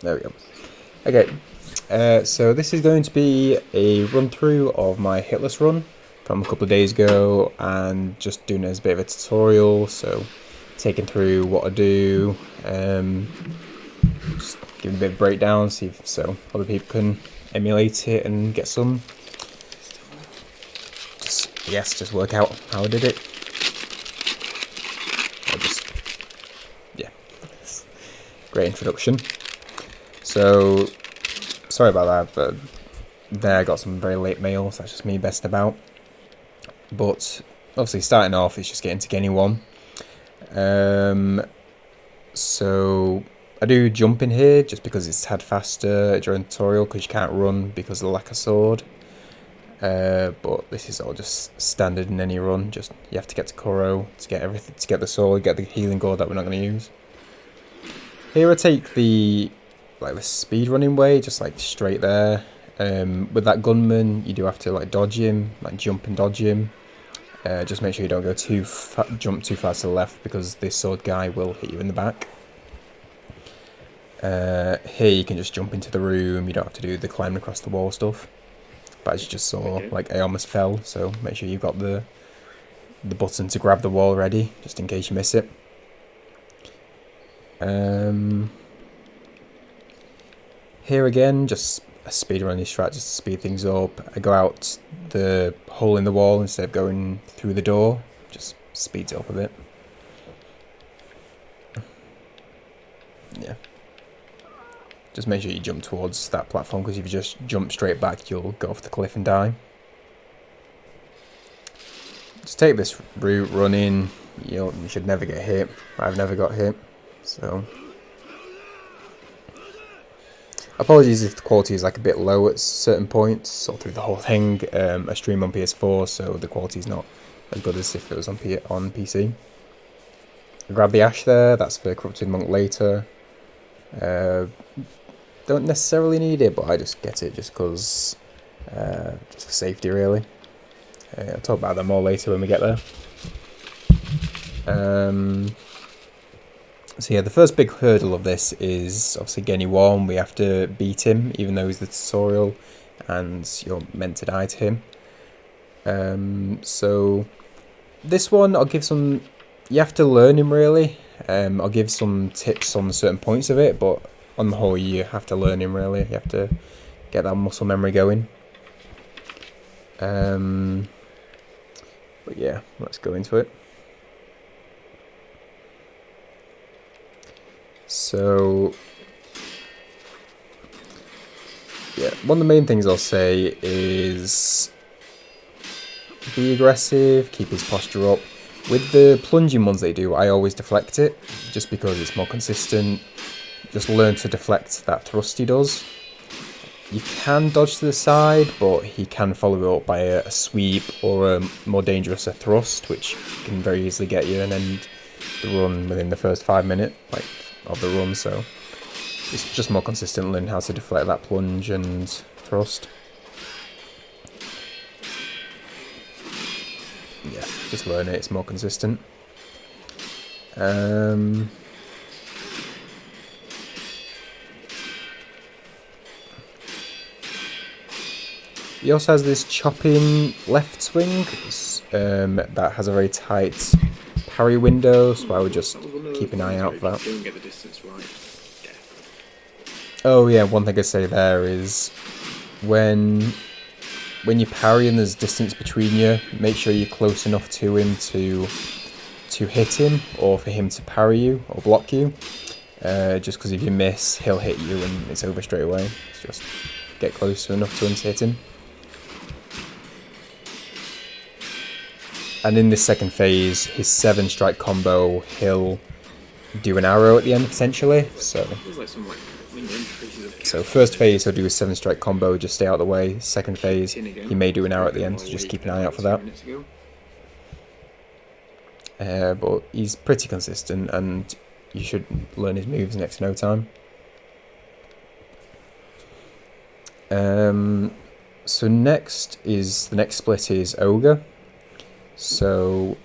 There we go. Okay, so this is going to be a run through of my Hitless run from a couple of days ago, and just doing it as a bit of a tutorial, so taking through what I do, just giving a bit of breakdown, so other people can emulate it and get some, just work out how I did it. Great introduction. So, sorry about that, but there I got some very late mail, so that's just me messing about. But, obviously starting off, it's just getting to Geni 1. So, I do jump in here, just because it's a tad faster during the tutorial, because you can't run because of the lack of sword. But this is all just standard in any run, just you have to get to Koro to get everything, to get the sword, get the healing gourd that we're not going to use. Here I take the speed running way, just like straight there. With that gunman, you do have to like dodge him, like jump and dodge him. Just make sure you don't go jump too far to the left, because this sword guy will hit you in the back. Here you can just jump into the room, you don't have to do the climbing across the wall stuff. But as you just saw, like I almost fell, so make sure you've got the button to grab the wall ready, just in case you miss it. Here again, just a speed running strat, just to speed things up. I go out the hole in the wall instead of going through the door, just speeds it up a bit. Yeah. Just make sure you jump towards that platform, because if you just jump straight back, you'll go off the cliff and die. Just take this route, run in. You should never get hit. I've never got hit. So, apologies if the quality is like a bit low at certain points, or through the whole thing. I stream on PS4, so the quality is not as good as if it was on PC. I grab the ash there, that's for Corrupted Monk later. Don't necessarily need it, but I just get it just because, just for safety really. I'll talk about them more later when we get there. So yeah, the first big hurdle of this is obviously Geni 1. We have to beat him, even though he's the tutorial, and you're meant to die to him. So this one, I'll give some. You have to learn him really. I'll give some tips on certain points of it, but on the whole, you have to learn him really. You have to get that muscle memory going. But yeah, let's go into it. So, yeah, one of the main things I'll say is be aggressive, keep his posture up. With the plunging ones they do, I always deflect it, just because it's more consistent. Just learn to deflect that thrust he does. You can dodge to the side, but he can follow it up by a sweep or a more dangerous thrust, which can very easily get you and end the run within the first 5 minutes of the run. So it's just more consistent, learn how to deflect that plunge and thrust. Yeah, just learn it, it's more consistent. He also has this chopping left swing that has a very tight parry window, so I would just keep an eye out for that. Oh yeah, one thing I say there is when you parry and there's distance between you, make sure you're close enough to him to hit him, or for him to parry you or block you. Just because if you miss, he'll hit you and it's over straight away. So just get closer enough to him to hit him. And in this second phase, his 7-strike combo, he'll do an arrow at the end potentially. So first phase he'll do a 7-strike combo, just stay out of the way. Second phase he may do an arrow at the end, so just keep an eye out for that. But he's pretty consistent, and you should learn his moves next to no time. So the next split is Ogre. So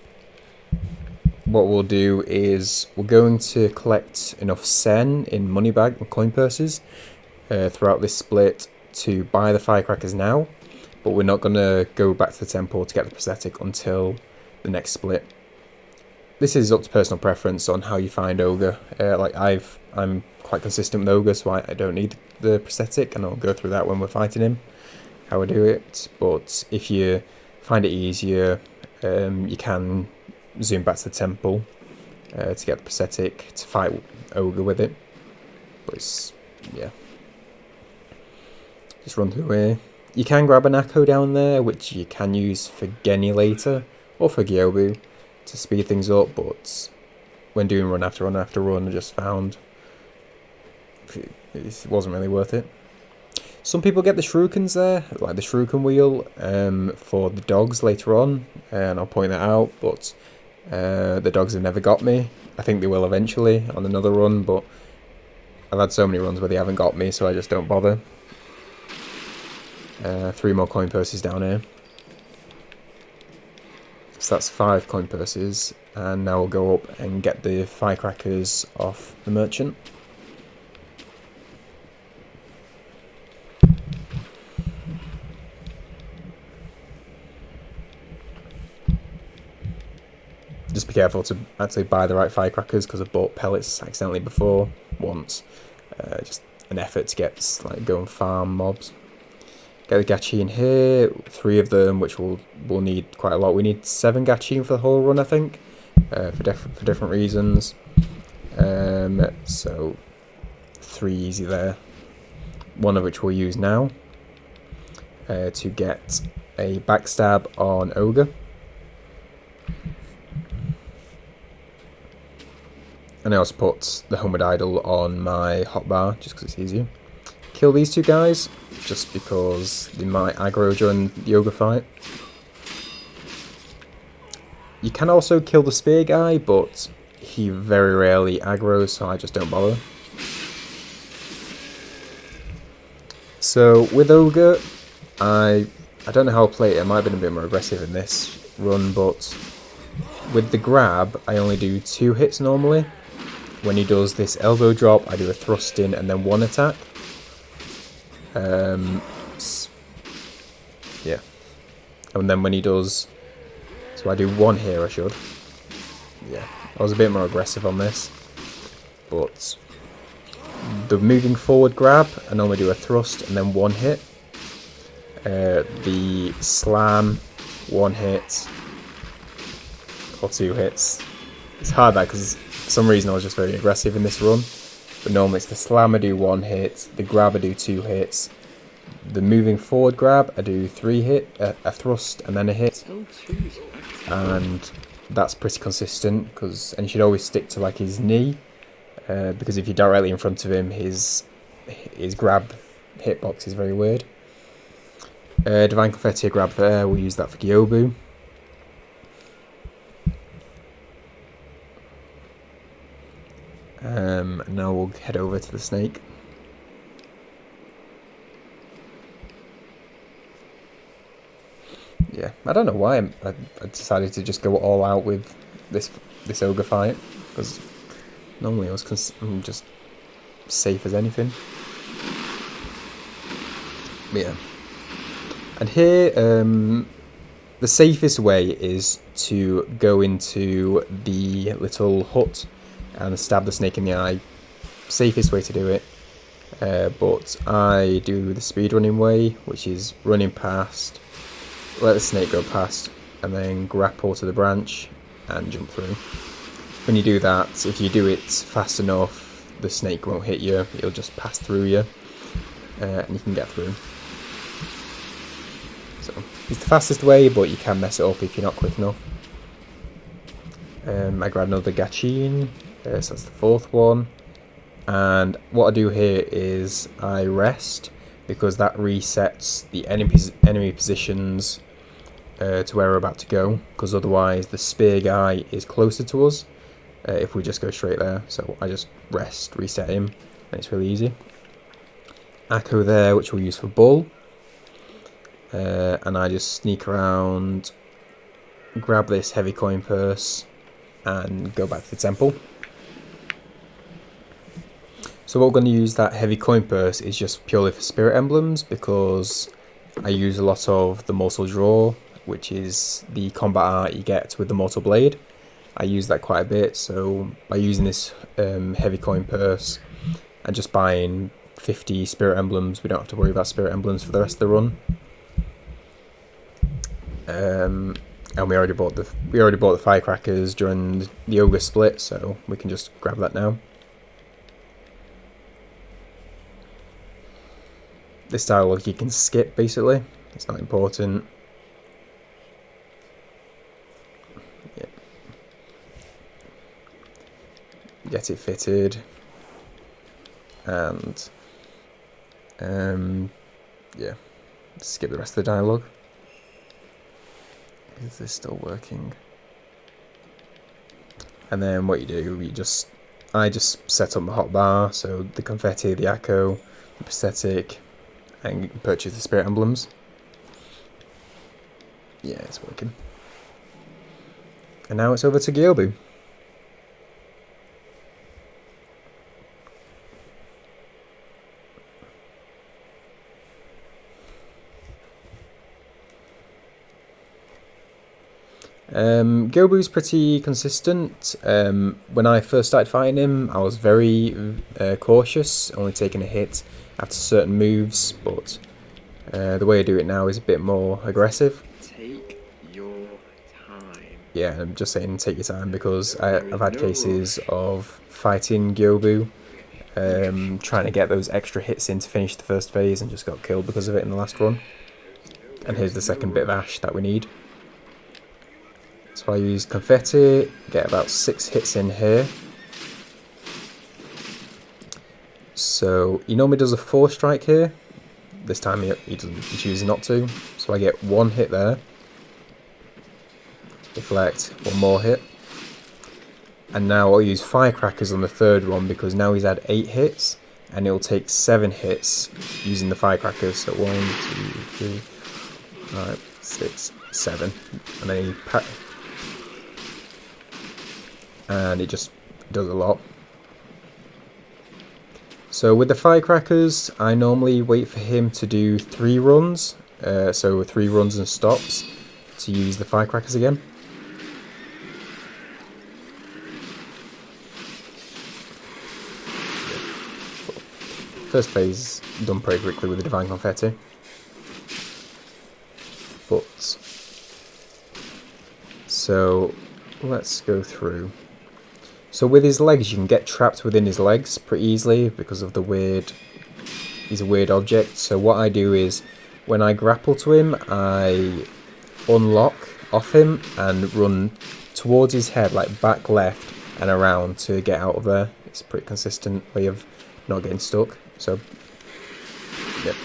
what we'll do is we're going to collect enough sen in money bag coin purses throughout this split to buy the firecrackers now, but we're not going to go back to the temple to get the prosthetic until the next split. This is up to personal preference on how you find Ogre. I'm quite consistent with Ogre, so I don't need the prosthetic, and I'll go through that when we're fighting him, how I do it. But if you find it easier, you can zoom back to the temple to get the prosthetic to fight Ogre with it. But it's, yeah, just run through here. You can grab an Akko down there, which you can use for Geni later, or for Gyoubu to speed things up, but when doing run after run after run, I just found it wasn't really worth it. Some people get the shurikens there, like the shuriken wheel, for the dogs later on, and I'll point that out, but the dogs have never got me. I think they will eventually on another run, but I've had so many runs where they haven't got me, so I just don't bother. 3 more coin purses down here. So that's 5 coin purses, and now we'll go up and get the firecrackers off the merchant. Just be careful to actually buy the right firecrackers, because I've bought pellets accidentally before once. Just an effort to get go and farm mobs. Get the gachi in here, 3 of them, which we'll need quite a lot. We need 7 gachi for the whole run, I think, for different reasons. So 3 easy there. 1 of which we'll use now to get a backstab on Ogre. And I also put the Homeward Idol on my hotbar just because it's easier. Kill these 2 guys, just because they might aggro during the Ogre fight. You can also kill the spear guy, but he very rarely aggroes, so I just don't bother. So with Ogre, I don't know how I'll play it. I might have been a bit more aggressive in this run, but with the grab, I only do 2 hits normally. When he does this elbow drop, I do a thrust in and then 1 attack. Yeah, and then when he does, so I do 1 here, I should. Yeah, I was a bit more aggressive on this, but the moving forward grab, I normally do a thrust and then 1 hit. The slam, 1 hit or 2 hits. It's hard that because for some reason I was just very aggressive in this run. But normally it's the slam I do 1 hit, the grab I do 2 hits, the moving forward grab I do 3 hit, a thrust and then a hit, and that's pretty consistent and you should always stick to like his knee, because if you're directly in front of him, his grab hitbox is very weird. Divine Confetti grab there, we'll use that for Gyoubu. Now we'll head over to the snake. Yeah, I don't know why I decided to just go all out with this Ogre fight, because normally I was just safe as anything. But yeah, and here the safest way is to go into the little hut and stab the snake in the eye. Safest way to do it, but I do the speedrunning way, which is running past, let the snake go past, and then grapple to the branch and jump through. When you do that, if you do it fast enough, the snake won't hit you, it'll just pass through you, and you can get through. So it's the fastest way, but you can mess it up if you're not quick enough. I grab another gachin, so that's the 4th one. And what I do here is I rest, because that resets the enemy positions to where we're about to go, because otherwise the spear guy is closer to us if we just go straight there. So I just rest, reset him, and it's really easy. Akko there, which we'll use for bull, and I just sneak around, grab this heavy coin purse, and go back to the temple. So what we're going to use that heavy coin purse is just purely for spirit emblems, because I use a lot of the mortal draw, which is the combat art you get with the mortal blade. I use that quite a bit, so by using this heavy coin purse and just buying 50 spirit emblems, we don't have to worry about spirit emblems for the rest of the run. And we already bought the firecrackers during the Ogre split, so we can just grab that now. This dialogue you can skip, basically. It's not important. Yeah. Get it fitted. And yeah, skip the rest of the dialogue. Is this still working? And then what you do, I just set up the hotbar, so the confetti, the echo, the prosthetic, and you can purchase the spirit emblems. Yeah, it's working. And now it's over to Gyoubu. Gyoubu's pretty consistent. When I first started fighting him, I was very cautious, only taking a hit after certain moves, but the way I do it now is a bit more aggressive. Take your time. Yeah, I'm just saying take your time, because I've had cases of fighting Gyoubu, trying to get those extra hits in to finish the first phase and just got killed because of it in the last run. And here's the second bit of ash that we need. So I use confetti, get about 6 hits in here. So he normally does a 4 strike here. This time he chooses not to. So I get 1 hit there. Deflect, 1 more hit. And now I'll use firecrackers on the third one, because now he's had 8 hits. And it'll take 7 hits using the firecrackers. So 1, 2, 3, 5, 6, 7. And then and it just does a lot. So with the firecrackers, I normally wait for him to do 3 runs, so 3 runs and stops, to use the firecrackers again. First phase done pretty quickly with the divine confetti, but so let's go through. So with his legs, you can get trapped within his legs pretty easily because of the he's a weird object. So what I do is, when I grapple to him, I unlock off him and run towards his head, like back left and around to get out of there. It's a pretty consistent way of not getting stuck. So, yep.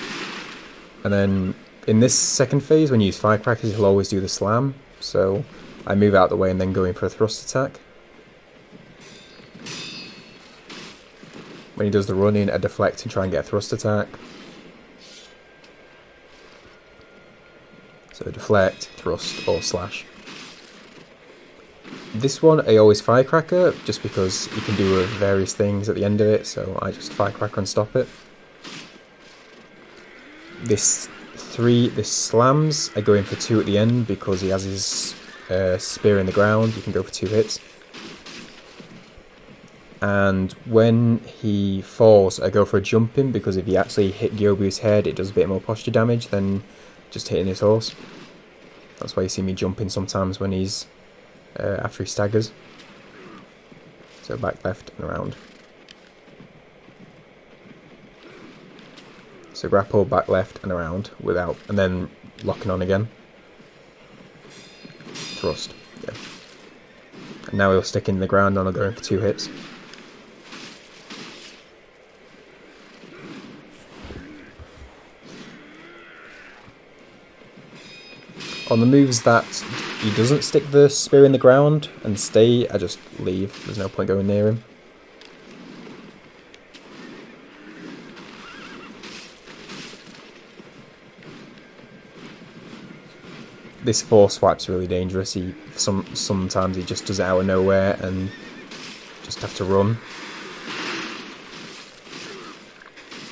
And then in this second phase, when you use firecrackers, he'll always do the slam. So I move out the way and then go in for a thrust attack. When he does the run in, I deflect and try and get a thrust attack. So deflect, thrust, or slash. This one I always firecracker, just because you can do various things at the end of it, so I just firecracker and stop it. This slams, I go in for 2 at the end, because he has his spear in the ground. You can go for 2 hits. And when he falls, I go for a jumping, because if he actually hit Gyoubu's head, it does a bit more posture damage than just hitting his horse. That's why you see me jumping sometimes when he's after he staggers. So back left and around. So grapple, back left and around without, and then locking on again. Thrust, yeah. And now he'll stick in the ground and I'll go in for 2 hits. On the moves that he doesn't stick the spear in the ground and stay, I just leave. There's no point going near him. this force swipe's really dangerous. Sometimes he just does it out of nowhere and just have to run.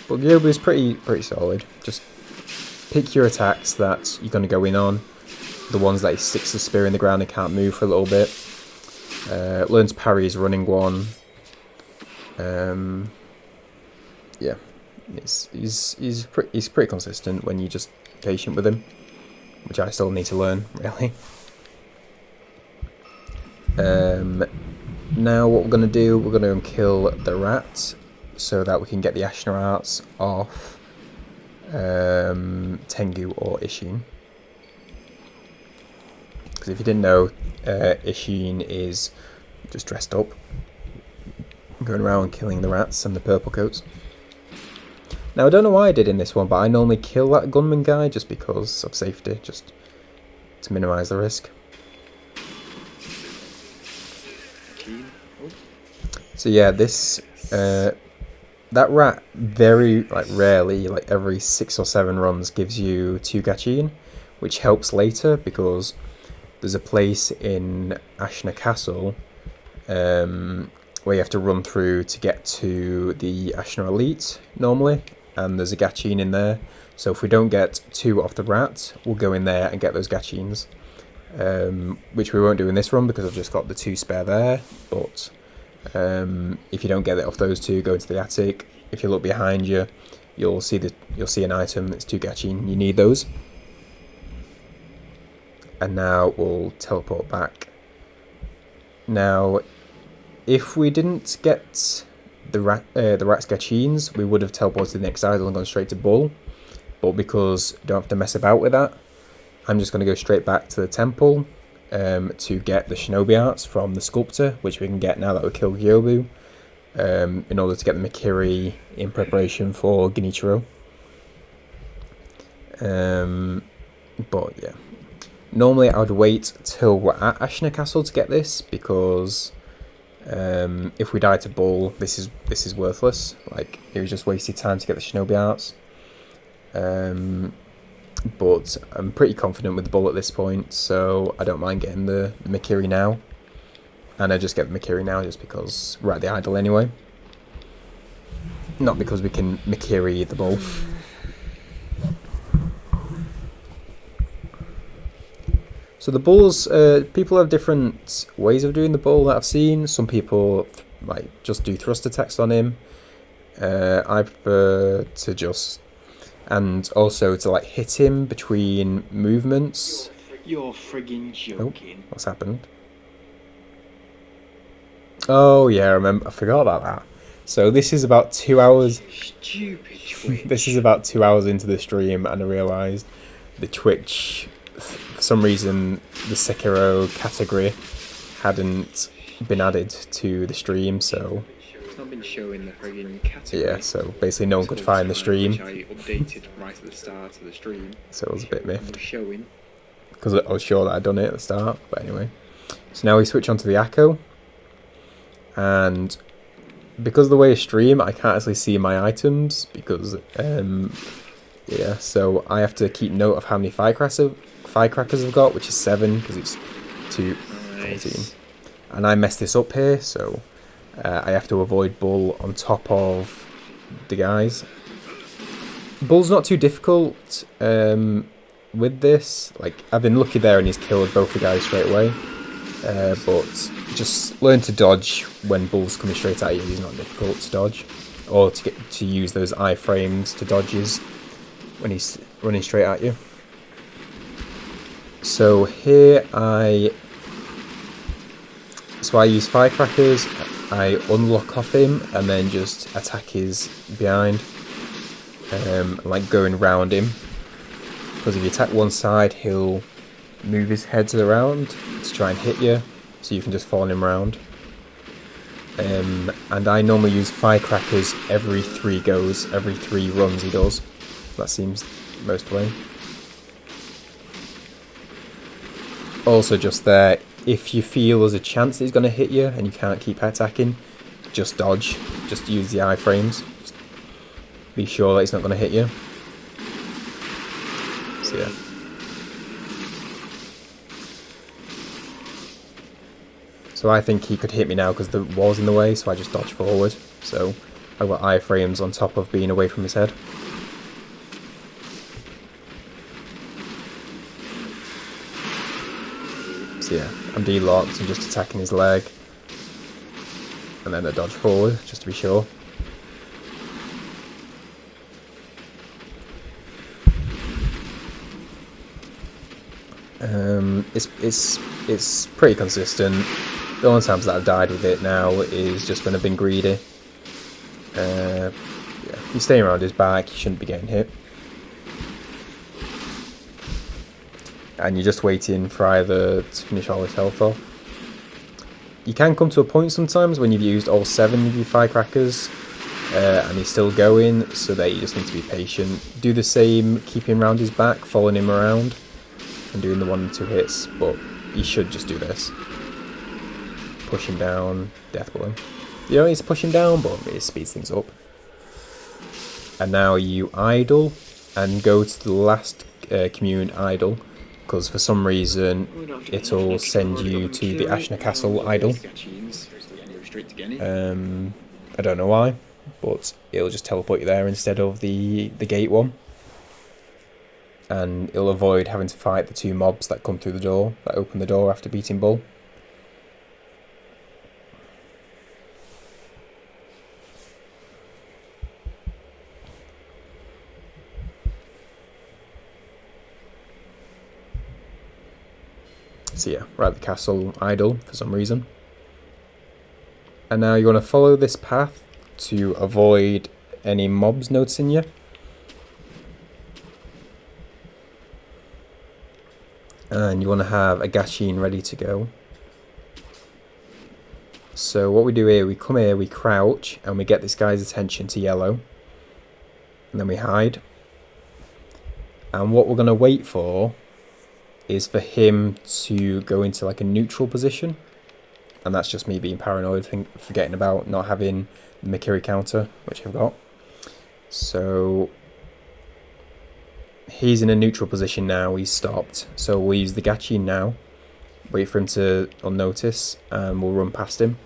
But Gyoubu's pretty solid. Just pick your attacks that you're going to go in on. The ones that he sticks the spear in the ground and can't move for a little bit. Learn to parry his running one. Yeah, he's pretty consistent when you're just patient with him, which I still need to learn, really. Now what we're going to do, we're going to kill the rat so that we can get the Ashina arts off Tengu or Isshin. Because if you didn't know, Isshin is just dressed up, going around killing the rats and the purple coats. Now I don't know why I did in this one, but I normally kill that gunman guy just because of safety, just to minimise the risk. So yeah, this that rat very rarely, every 6 or 7 runs, gives you 2 gachin, which helps later because there's a place in Ashina Castle where you have to run through to get to the Ashina Elite normally, and there's a gachin in there. So if we don't get 2 off the rat, we'll go in there and get those gachins, which we won't do in this run because I've just got the 2 spare there. But if you don't get it off those 2, go into the attic. If you look behind you, you'll see an item that's 2 gachin. You need those. And now we'll teleport back. Now, if we didn't get the rat's gachins, we would have teleported to the next idol and gone straight to Bull. But because you don't have to mess about with that, I'm just going to go straight back to the temple to get the shinobi arts from the sculptor, which we can get now that we killed Gyoubu, in order to get the Mikiri in preparation for Genichiro. But yeah, normally I would wait till we're at Ashina Castle to get this, because if we die to Bull, this is worthless. Like, it was just wasted time to get the shinobi arts. But I'm pretty confident with the Bull at this point, so I don't mind getting the Mikiri now. And I just get the Mikiri now just because we're at the idol anyway. Not because we can Mikiri the Bull. So the bulls, people have different ways of doing the bull that I've seen. Some people just do thrust attacks on him. I prefer to just, and also to hit him between movements. You're friggin' joking. Oh, what's happened? Oh yeah, I forgot about that. So this is about 2 hours. Stupid Twitch. This is about 2 hours into the stream, and I realised the Twitch, for some reason, the Sekiro category hadn't been added to the stream, so It's not been showing the friggin' category. yeah, so basically no one could find the stream. Which I updated right at the start of the stream. So it was a bit miffed. Showing. Because I was sure that I'd done it at the start, but anyway. So now we switch on to the Akko. And because of the way I stream, I can't actually see my items, because, yeah, so I have to keep note of how many firecrackers I've got, which is 7, because it's 2, Nice. 14. And I messed this up here, so I have to avoid Bull on top of the guys. Bull's not too difficult with this. I've been lucky there and he's killed both the guys straight away. But just learn to dodge when Bull's coming straight at you. He's not difficult to dodge, or to use those iframes to dodges when he's running straight at you. So here I use firecrackers. I unlock off him and then just attack his behind, going round him. Because if you attack one side, he'll move his head to the round to try and hit you, so you can just follow him around. And I normally use firecrackers every 3 goes, every 3 runs he does. That seems most way. Also, just there, if you feel there's a chance that he's going to hit you and you can't keep attacking, just dodge. Just use the iframes. Just be sure that he's not going to hit you. So yeah. So I think he could hit me now because the wall's in the way, so I just dodge forward. So I've got iframes on top of being away from his head. So yeah, I'm D-locked and just attacking his leg. And then I dodge forward, just to be sure. It's pretty consistent. The only times that I've died with it now is just when I've been greedy. Yeah, you stay around his back, you shouldn't be getting hit. And you're just waiting for either to finish all his health off. You can come to a point sometimes when you've used all 7 of your firecrackers and he's still going, so that you just need to be patient. Do the same, keeping around his back, following him around, and doing the 1 and 2 hits, but you should just do this. Push him down, death blow. You don't need to push him down, but it speeds things up. And now you idle and go to the last commune idle, because for some reason it'll send you to the Ashina Castle idle. I don't know why, but it'll just teleport you there instead of the gate one. And it'll avoid having to fight the 2 mobs that come through the door, that open the door after beating Bull. So yeah, we're at the castle idle for some reason. And now you want to follow this path to avoid any mobs noticing you. And you want to have a Isshin ready to go. So what we do here, we come here, we crouch, and we get this guy's attention to yellow. And then we hide. And what we're going to wait for is for him to go into like a neutral position. And that's just me being paranoid, forgetting about not having the Mikiri counter, which I've got. So he's in a neutral position now, he's stopped. So we'll use the Isshin now, wait for him to unnotice, and we'll run past him.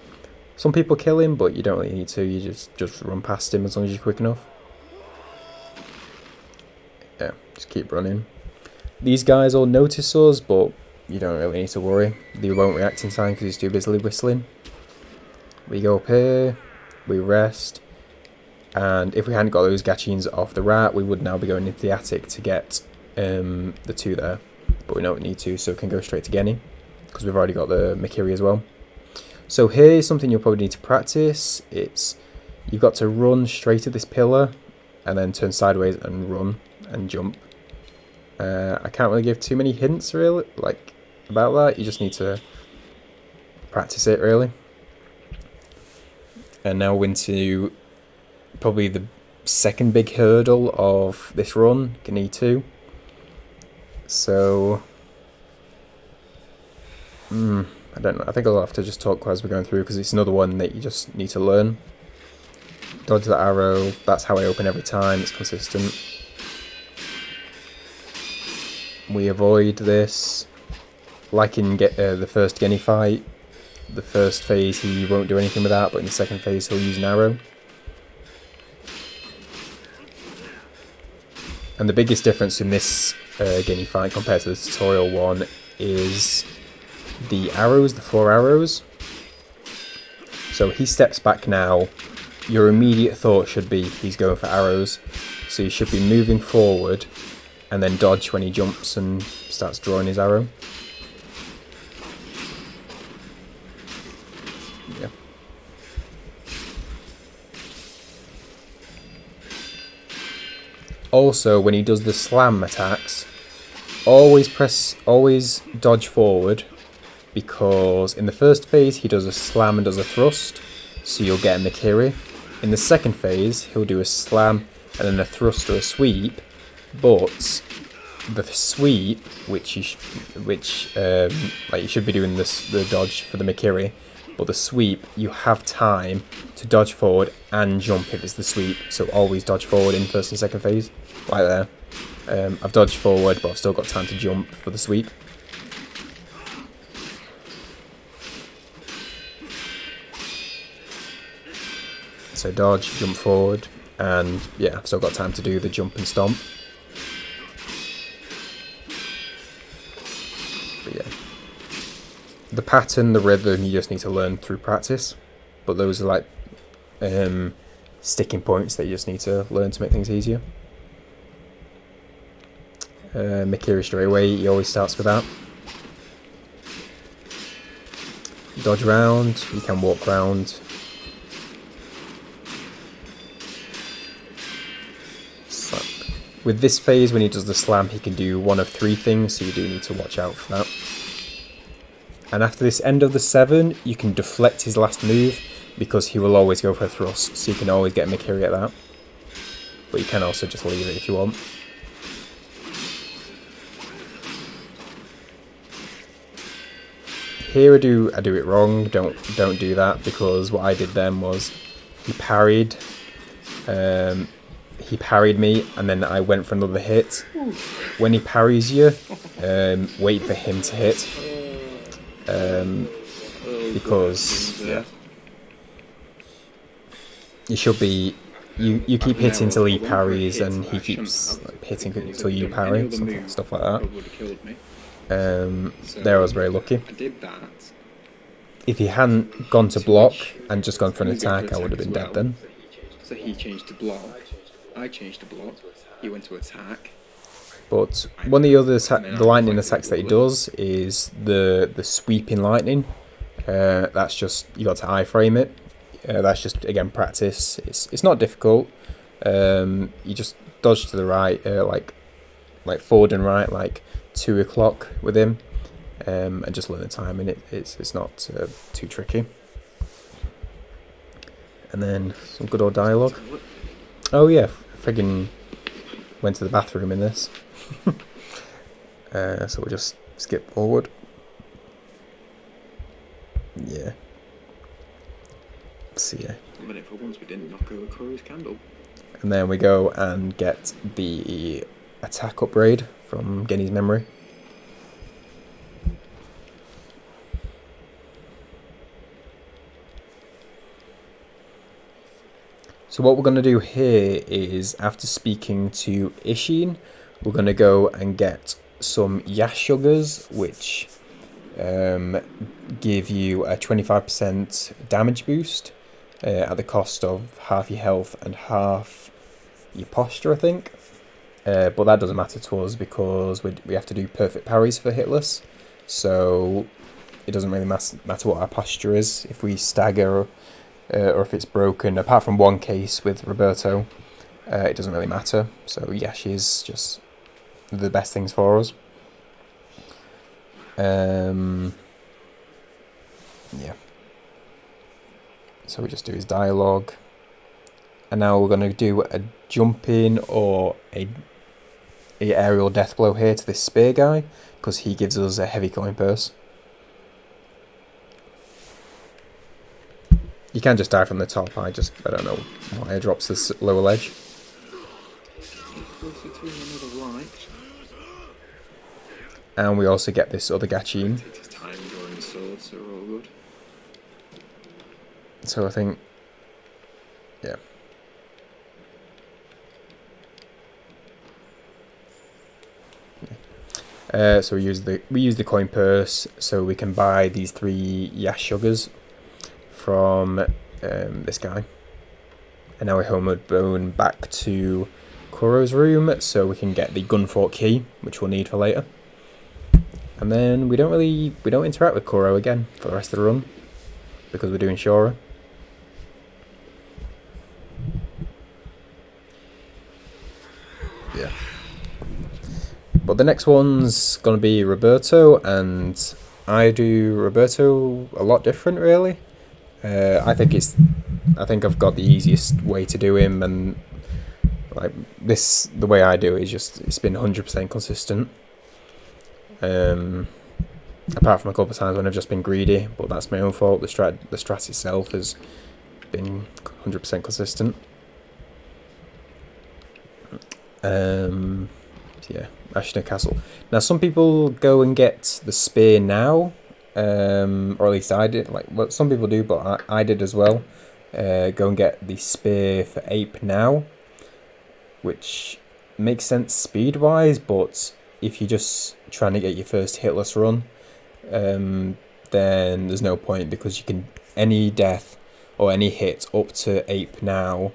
Some people kill him, but you don't really need to, you just run past him as long as you're quick enough. Yeah, just keep running. These guys all notice us, but you don't really need to worry. They won't react in time because he's too busily whistling. We go up here, we rest, and if we hadn't got those Gachins off the rat, we would now be going into the attic to get the 2 there. But we don't need to, so we can go straight to Geni, because we've already got the Mikiri as well. So here's something you'll probably need to practice. It's, you've got to run straight at this pillar, and then turn sideways and run and jump. I can't really give too many hints really about that. You just need to practice it really. And now we're into probably the second big hurdle of this run, Geni 2. So I don't know, I think I'll have to just talk as we're going through, because it's another one that you just need to learn. Dodge the arrow, that's how I open every time, it's consistent. We avoid this, like in the first Geni fight. The first phase he won't do anything with that, but in the second phase he'll use an arrow. And the biggest difference in this Geni fight compared to the tutorial one is the arrows, the 4 arrows. So he steps back now, your immediate thought should be he's going for arrows, so you should be moving forward and then dodge when he jumps and starts drawing his arrow. Yeah. Also, when he does the slam attacks, always dodge forward, because in the first phase he does a slam and does a thrust, so you'll get a Mikiri. In the second phase he'll do a slam and then a thrust or a sweep, but the sweep, like you should be doing this, the dodge for the Mikiri, but the sweep you have time to dodge forward and jump if it's the sweep, so always dodge forward in first and second phase, right there. I've dodged forward, but I've still got time to jump for the sweep. So dodge, jump forward, and yeah, I've still got time to do the jump and stomp. But yeah, the pattern, the rhythm, you just need to learn through practice. But those are like sticking points that you just need to learn to make things easier. Mikiri straight away, he always starts with that. Dodge around, you can walk round. Slap. With this phase, when he does the slam, he can do one of 3 things, so you do need to watch out for that. And after this end of the 7, you can deflect his last move, because he will always go for a thrust, so you can always get Mikiri at that. But you can also just leave it if you want. Here I do it wrong. Don't do that, because what I did then was he parried me, and then I went for another hit. When he parries you, wait for him to hit, because yeah, you should be you keep hitting till he parries, and he keeps like, hitting until you parry, stuff like that. There I was very lucky. I did that. If he hadn't gone to block and just gone for an attack, I would have been dead then. So he changed to block. I changed to block. He went to attack. But one of the other the lightning attacks that he does is the sweeping lightning. That's just, you got to iframe it. That's just, again, practice. It's not difficult. You just dodge to the right, like forward and right, like 2 o'clock with him, and just learn the timing. It's not too tricky. And then some good old dialogue. Oh yeah, friggin' went to the bathroom in this. So we'll just skip forward. Yeah. So yeah. A minute for once we didn't knock over Kuro's candle. And then we go and get the attack upgrade from Geni's memory. So what we're going to do here is, after speaking to Isshin, we're going to go and get some Yash Sugars, which give you a 25% damage boost at the cost of half your health and half your posture, I think. But that doesn't matter to us, because we have to do perfect parries for Hitless. So it doesn't really matter what our posture is, if we stagger or if it's broken. Apart from one case with Roberto, it doesn't really matter. So Yash is just the best things for us. Yeah. So we just do his dialogue. And now we're going to do a jump in or a aerial death blow here to this spear guy, because he gives us a heavy coin purse. You can just die from the top. I don't know why it drops this lower ledge. And we also get this other Gachin. So I think, yeah. So we use the coin purse, so we can buy these 3 Yash Sugars from this guy. And now we homeward bone back to Kuro's room, so we can get the Gunfork key, which we'll need for later. And then we don't interact with Kuro again for the rest of the run, because we're doing Shura. Yeah. But the next one's gonna be Roberto, and I do Roberto a lot different, really. I think I've got the easiest way to do him, and like this, the way I do it is just, it's been 100% consistent. Apart from a couple of times when I've just been greedy, but that's my own fault. The strat itself has been 100% consistent. Yeah, Ashina Castle. Now some people go and get the spear now, or at least I did. Like, well, some people do, but I did as well. go and get the spear for Ape now, which makes sense speed-wise, but if you're just trying to get your first hitless run, then there's no point, because you can, any death or any hit up to Ape now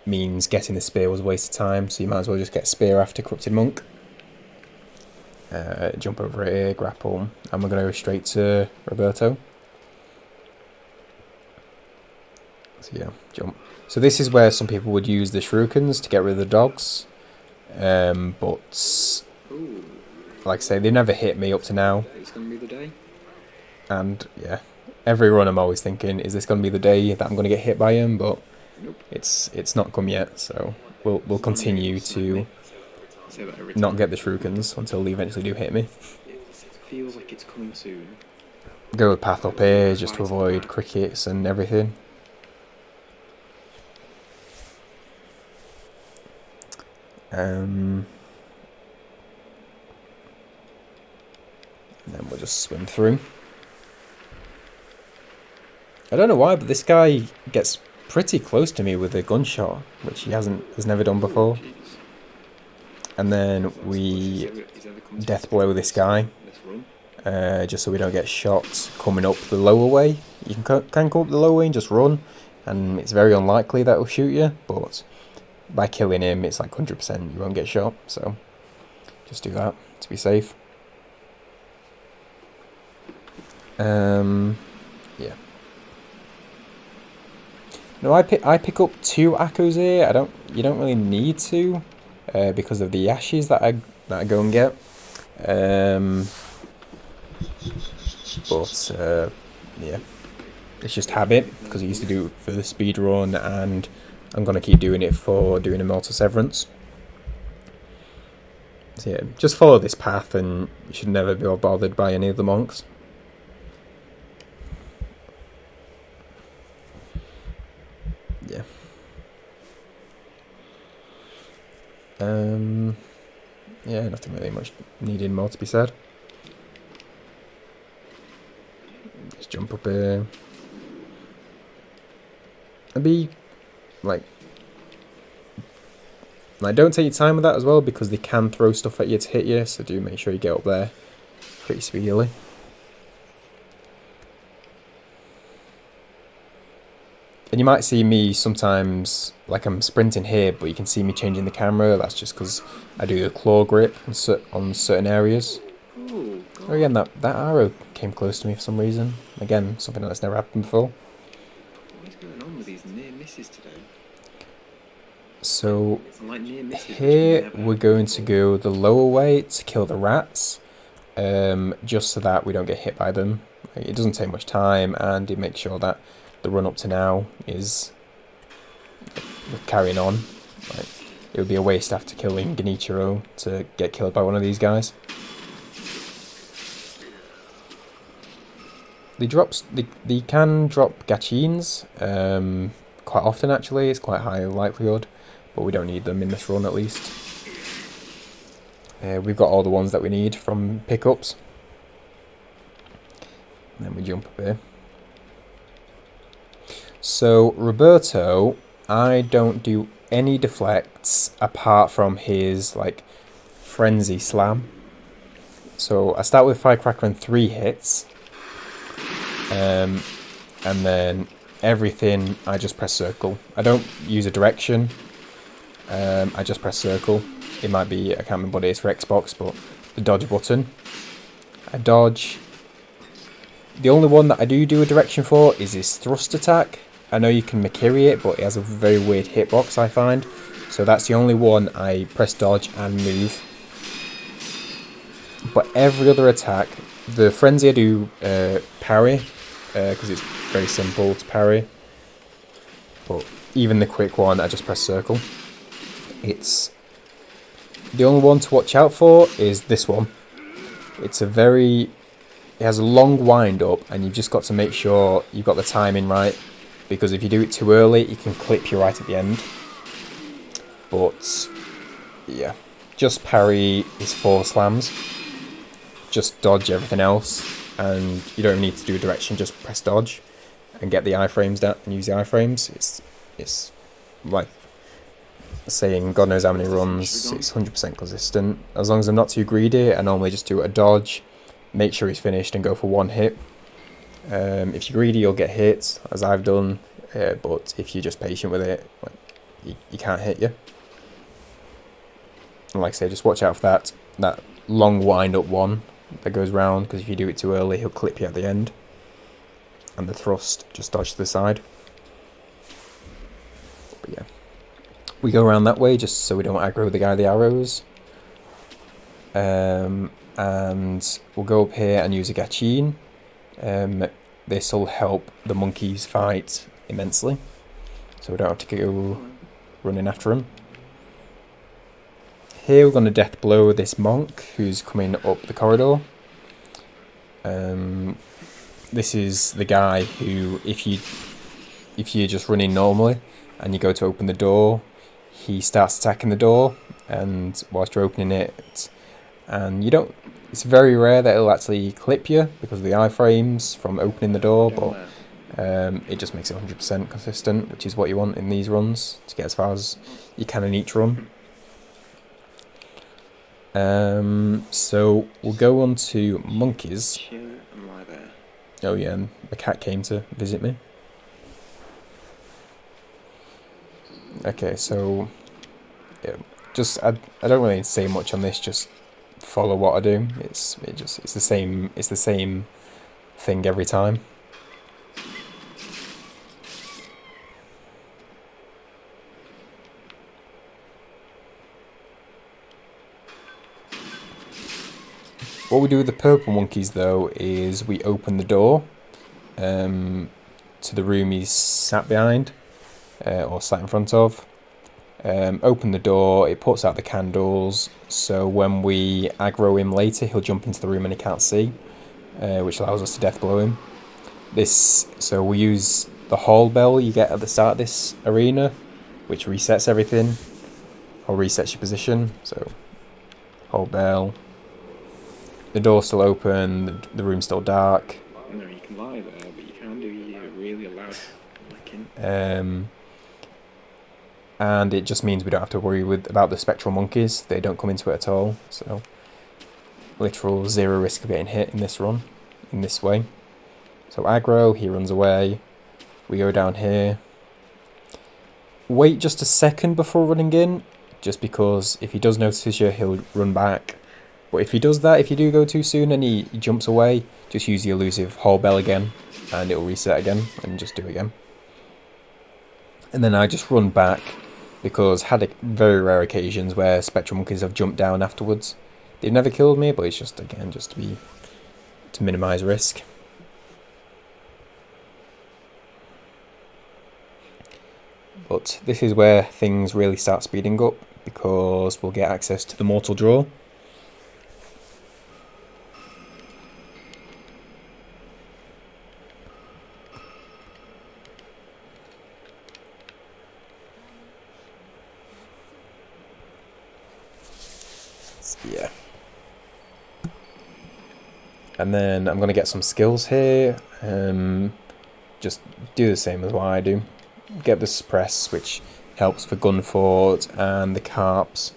means getting the spear was a waste of time, so you might as well just get spear after Corrupted Monk. Jump over here, grapple, and we're going to go straight to Roberto. So yeah, jump. So this is where some people would use the shurikens to get rid of the dogs, but like I say, they've never hit me up to now. It's gonna be the day. And yeah, every run I'm always thinking, is this going to be the day that I'm going to get hit by him? But Nope. it's not come yet, so we'll continue to Say that every not time. get the shurikens until they eventually do hit me. It feels like it's coming soon. Go with path up here just to avoid crickets and everything. And then we'll just swim through. I don't know why, but this guy gets pretty close to me with a gunshot, which has never done before. Jeez. And then we death blow this guy, Let's run. just so we don't get shot coming up the lower way. You can come up the lower way and just run, and it's very unlikely that he'll shoot you, but by killing him it's like 100% you won't get shot, so just do that to be safe. Yeah. No, I pick up 2 Akkus here. You don't really need to, because of the ashes that I go and get. But yeah, it's just habit, because I used to do it for the speed run, and I'm gonna keep doing it for doing Immortal Severance. So yeah, just follow this path, and you should never be bothered by any of the monks. Yeah. Yeah, nothing really much needed more to be said. Just jump up here. And be like don't take your time with that as well, because they can throw stuff at you to hit you, so do make sure you get up there pretty speedily. And you might see me sometimes, like I'm sprinting here, but you can see me changing the camera. That's just because I do the claw grip on certain areas. Oh, God. Oh, again, that arrow came close to me for some reason. Again, something that's never happened before. What is going on with these near misses today? So I like near misses. here we're going to go the lower way to kill the rats, just so that we don't get hit by them. It doesn't take much time, and it makes sure that the run up to now is carrying on. Like, it would be a waste after killing Genichiro to get killed by one of these guys. They can drop gachins quite often actually. It's quite high likelihood, but we don't need them in this run at least. We've got all the ones that we need from pickups. And then we jump up here. So Roberto, I don't do any deflects apart from his like frenzy slam. So I start with Firecracker and 3 hits, and then everything I just press circle. I don't use a direction. I just press circle. It might be, I can't remember what it is for Xbox, but the dodge button. I dodge. The only one that I do a direction for is his thrust attack. I know you can Makiri it, but it has a very weird hitbox, I find. So that's the only one I press dodge and move. But every other attack, the frenzy I do parry, because it's very simple to parry. But even the quick one, I just press circle. It's the only one to watch out for is this one. It has a long wind up, and you've just got to make sure you've got the timing right, because if you do it too early, you can clip you right at the end. But yeah, just parry his 4 slams, just dodge everything else, and you don't need to do a direction, just press dodge. and get the iframes down and use the iframes. It's like saying God knows how many runs. It's 100% consistent. As long as I'm not too greedy, I normally just do a dodge, make sure he's finished, and go for one hit. If you're greedy, you'll get hit, as I've done. But if you're just patient with it, like, he can't hit you. And like I say, just watch out for that long wind-up one that goes round, because if you do it too early, he'll clip you at the end. And the thrust, just dodge to the side. But yeah. We go around that way, just so we don't aggro the guy with the arrows. And we'll go up here and use a Gachin. This will help the monkeys fight immensely, so we don't have to go running after him. Here we're going to death blow this monk who's coming up the corridor. This is the guy who, if you're just running normally and you go to open the door, he starts attacking the door, and whilst you're opening it, and you don't, it's very rare that it'll actually clip you because of the iframes from opening the door, but it just makes it 100% consistent, which is what you want in these runs, to get as far as you can in each run. So we'll go on to monkeys. Oh yeah, and the cat came to visit me. Okay, so yeah, I don't really say much on this, just follow what I do. It's the same thing every time. What we do with the purple monkeys though is we open the door to the room he's sat behind or sat in front of. Open the door, it puts out the candles, so when we aggro him later he'll jump into the room and he can't see, which allows us to death blow him. So we use the hall bell you get at the start of this arena, which resets everything, or resets your position. So hall bell, the door's still open, the room's still dark. No, you can lie there, but you can do really loud licking. And it just means we don't have to worry about the spectral monkeys. They don't come into it at all. So literal zero risk of getting hit in this run, in this way. So aggro, he runs away. We go down here. Wait just a second before running in, just because if he does notice you, he'll run back. But if he does that, if you do go too soon and he jumps away, just use the elusive hall bell again, and it'll reset again, and just do it again. And then I just run back, because had very rare occasions where spectral monkeys have jumped down afterwards. They've never killed me, but it's just, again, just to minimise risk. But this is where things really start speeding up, because we'll get access to the mortal draw. Yeah. And then I'm going to get some skills here. Just do the same as what I do. Get the suppress, which helps for gun fort, and the carps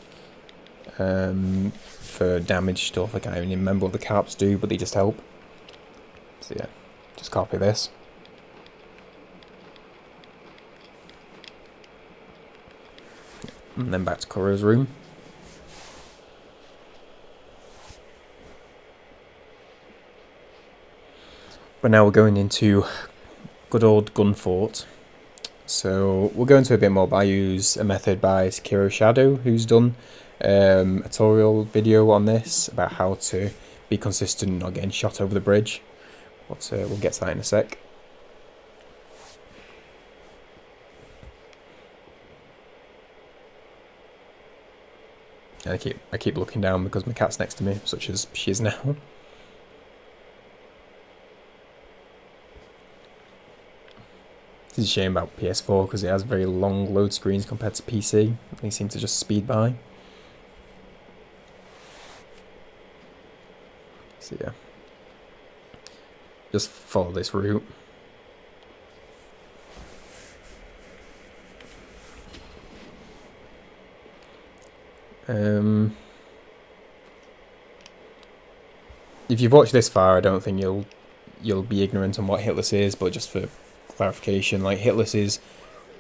for damage stuff. I can't even remember what the carps do, but they just help. So yeah, just copy this. And then back to Kuro's room. But now we're going into good old gun fort. So we'll go into a bit more, but I use a method by Sekiro Shadow, who's done a tutorial video on this about how to be consistent and not getting shot over the bridge. But we'll get to that in a sec. And I keep looking down because my cat's next to me, such as she is now. It's a shame about PS4 because it has very long load screens compared to PC. They seem to just speed by. So yeah, just follow this route. If you've watched this far, I don't think you'll be ignorant on what Hitless is, but just for clarification, like Hitless is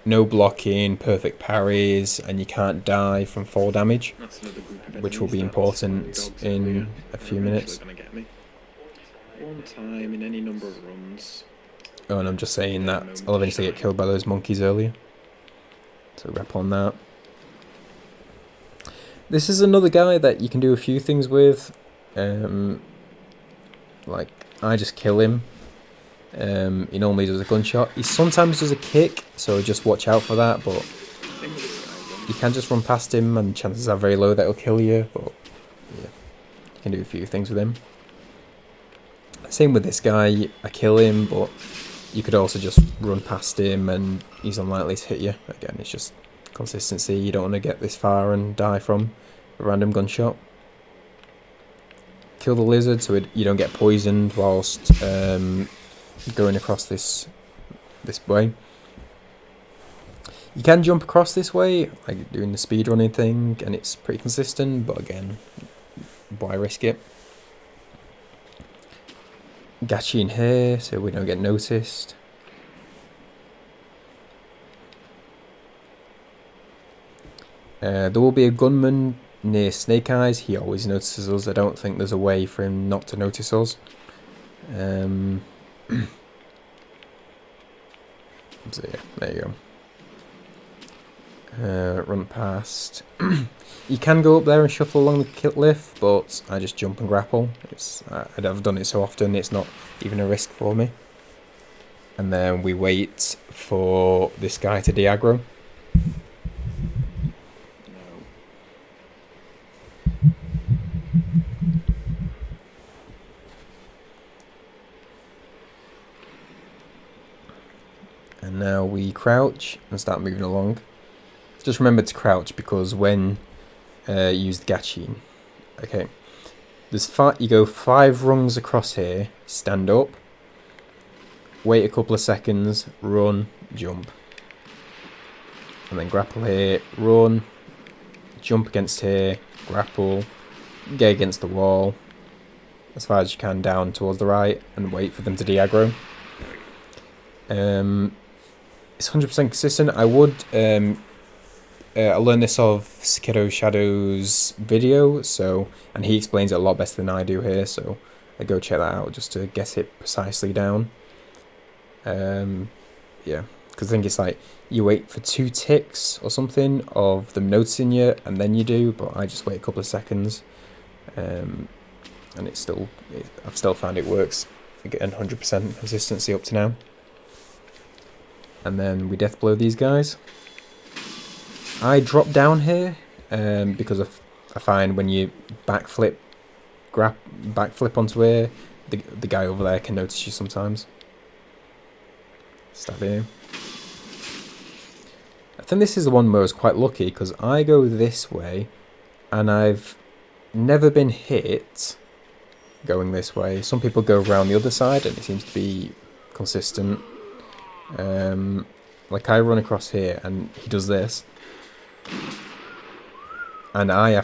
no blocking, perfect parries, and you can't die from fall damage, which will be important in a few minutes. One time in any number of runs. Oh, and I'm just saying that I'll eventually get killed by those monkeys earlier. So rep on that. This is another guy that you can do a few things with. Like, I just kill him. He normally does a gunshot. He sometimes does a kick, so just watch out for that, but you can just run past him and chances are very low that he'll kill you, but yeah, you can do a few things with him. Same with this guy, I kill him, but you could also just run past him and he's unlikely to hit you. Again, it's just consistency. You don't want to get this far and die from a random gunshot. Kill the lizard so you don't get poisoned whilst going across this way. You can jump across this way, like doing the speedrunning thing, and it's pretty consistent, but again, why risk it? Gachi in here so we don't get noticed. There will be a gunman near Snake Eyes. He always notices us. I don't think there's a way for him not to notice us. So yeah, there you go. Run past. You can go up there and shuffle along the cliff, but I just jump and grapple. I've done it so often, it's not even a risk for me. And then we wait for this guy to de-aggro. And now we crouch and start moving along. Just remember to crouch because when you use the gachi, okay, you go 5 rungs across here, stand up, wait a couple of seconds, run, jump, and then grapple here, run, jump against here, grapple, get against the wall as far as you can down towards the right, and wait for them to de-aggro. It's 100% consistent. I would I learned this off Sekiro Shadow's video, and he explains it a lot better than I do here, so I go check that out just to get it precisely down. Yeah, because I think it's like you wait for 2 ticks or something of them noticing you, and then you do, but I just wait a couple of seconds, and I've still found it works. Again, 100% consistency up to now. And then we death blow these guys. I drop down here because I find when you backflip onto here, the guy over there can notice you sometimes. Stab here. I think this is the one where I was quite lucky because I go this way and I've never been hit going this way. Some people go around the other side and it seems to be consistent. Like I run across here and he does this, and I